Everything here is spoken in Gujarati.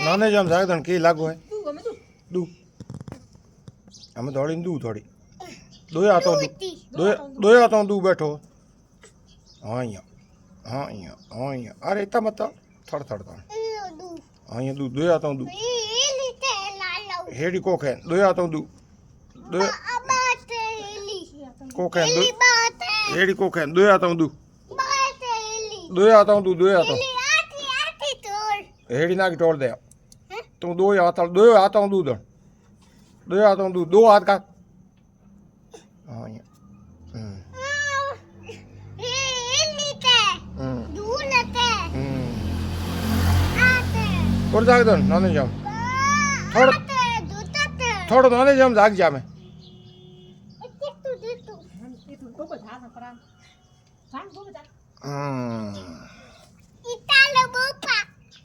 નાને જ આમ જાય તને કે લાગુ હે દુ અમે દોડીને દુ થોડી દોયા તો દોયા તો દુ બેઠો હા અહીંયા અરે તા મત થડ થડ તો અહીંયા દુ દોયા તો દુ હેડી કોખે દોયા તો દુ કોખે હેડી કોખે દોયા તો દુ દોયા તો હેડી નાખી ટોળ દે તું દોયો હાથ દૂધ દોયો હાથ દૂધ દો હાથ કાક और जाग दो नाने जाम थोड़ा नाने जाम जाग जामे